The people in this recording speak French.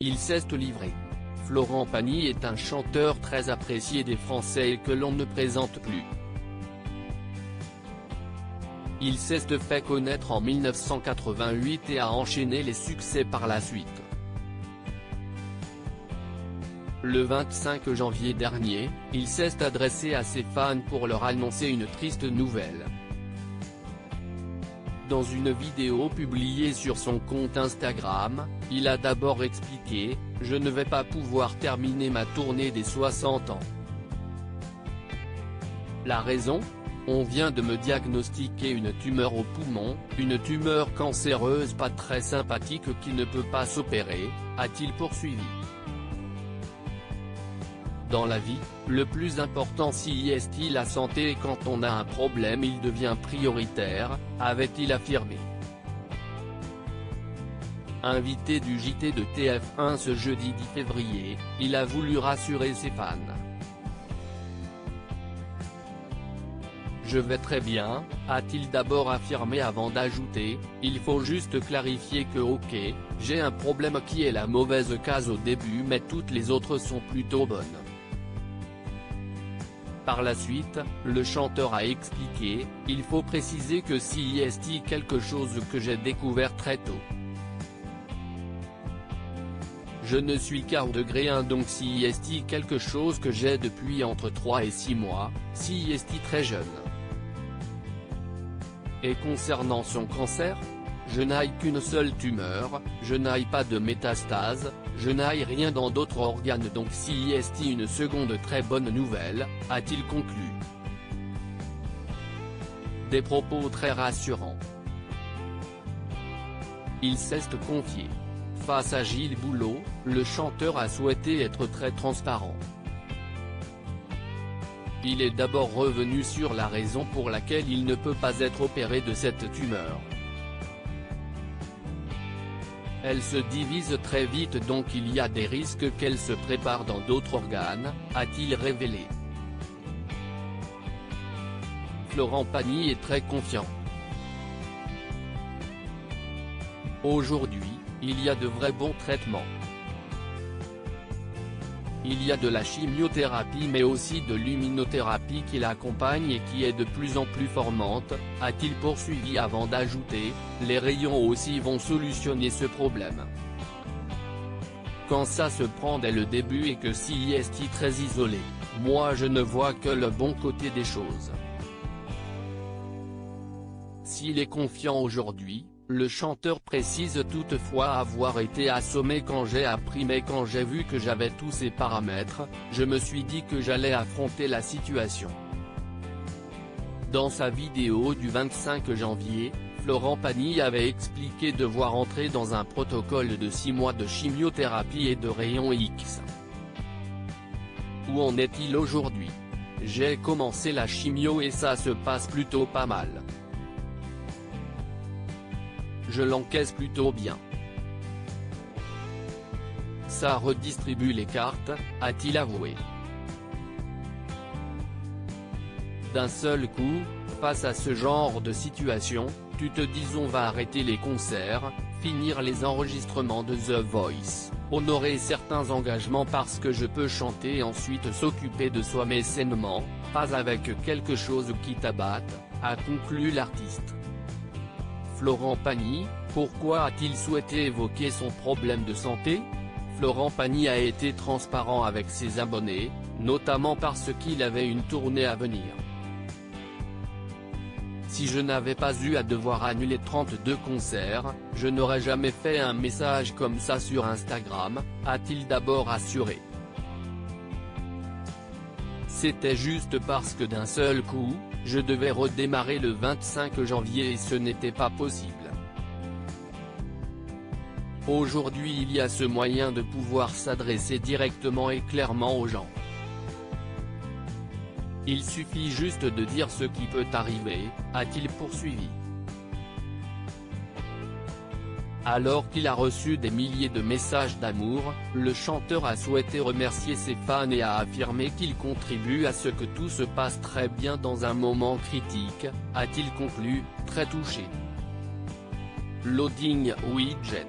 il s'est livré. Florent Pagny est un chanteur très apprécié des Français et que l'on ne présente plus. Il s'est fait connaître en 1988 et a enchaîné les succès par la suite. Le 25 janvier dernier, il s'est adressé à ses fans pour leur annoncer une triste nouvelle. Dans une vidéo publiée sur son compte Instagram, il a d'abord expliqué « Je ne vais pas pouvoir terminer ma tournée des 60 ans. La raison ? On vient de me diagnostiquer une tumeur au poumon, une tumeur cancéreuse pas très sympathique qui ne peut pas s'opérer », a-t-il poursuivi. Dans la vie, le plus important est la santé et quand on a un problème il devient prioritaire, avait-il affirmé. Invité du JT de TF1 ce jeudi 10 février, il a voulu rassurer ses fans. « Je vais très bien », a-t-il d'abord affirmé avant d'ajouter « Il faut juste clarifier que ok, j'ai un problème qui est la mauvaise case au début mais toutes les autres sont plutôt bonnes ». Par la suite, le chanteur a expliqué « Il faut préciser que c'est quelque chose que j'ai découvert très tôt. Je ne suis qu'à degré 1 donc c'est quelque chose que j'ai depuis entre 3 et 6 mois, c'est très jeune. Et concernant son cancer ? Je n'ai qu'une seule tumeur, je n'ai pas de métastase, je n'ai rien dans d'autres organes donc c'est une seconde très bonne nouvelle », a-t-il conclu. Des propos très rassurants. Il s'est confié. Face à Gilles Boulot, le chanteur a souhaité être très transparent. Il est d'abord revenu sur la raison pour laquelle il ne peut pas être opéré de cette tumeur. Elle se divise très vite donc il y a des risques qu'elle se prépare dans d'autres organes, a-t-il révélé. Florent Pagny est très confiant. Aujourd'hui, il y a de vrais bons traitements. Il y a de la chimiothérapie mais aussi de l'immunothérapie qui l'accompagne et qui est de plus en plus formante, a-t-il poursuivi avant d'ajouter, les rayons aussi vont solutionner ce problème. Quand ça se prend dès le début et que c'est très isolé, moi je ne vois que le bon côté des choses. S'il est confiant aujourd'hui, le chanteur précise toutefois avoir été assommé quand j'ai appris mais quand j'ai vu que j'avais tous ces paramètres, je me suis dit que j'allais affronter la situation. Dans sa vidéo du 25 janvier, Florent Pagny avait expliqué devoir entrer dans un protocole de 6 mois de chimiothérapie et de rayons X. Où en est-il aujourd'hui ? J'ai commencé la chimio et ça se passe plutôt pas mal. Je l'encaisse plutôt bien. Ça redistribue les cartes, a-t-il avoué. D'un seul coup, face à ce genre de situation, tu te dis on va arrêter les concerts, finir les enregistrements de The Voice, honorer certains engagements parce que je peux chanter et ensuite s'occuper de soi mais sainement, pas avec quelque chose qui t'abatte, a conclu l'artiste. Florent Pagny, pourquoi a-t-il souhaité évoquer son problème de santé ? Florent Pagny a été transparent avec ses abonnés, notamment parce qu'il avait une tournée à venir. Si je n'avais pas eu à devoir annuler 32 concerts, je n'aurais jamais fait un message comme ça sur Instagram, a-t-il d'abord assuré. C'était juste parce que d'un seul coup, je devais redémarrer le 25 janvier et ce n'était pas possible. Aujourd'hui il y a ce moyen de pouvoir s'adresser directement et clairement aux gens. Il suffit juste de dire ce qui peut arriver, a-t-il poursuivi. Alors qu'il a reçu des milliers de messages d'amour, le chanteur a souhaité remercier ses fans et a affirmé qu'il contribue à ce que tout se passe très bien dans un moment critique, a-t-il conclu, très touché. Loading widget.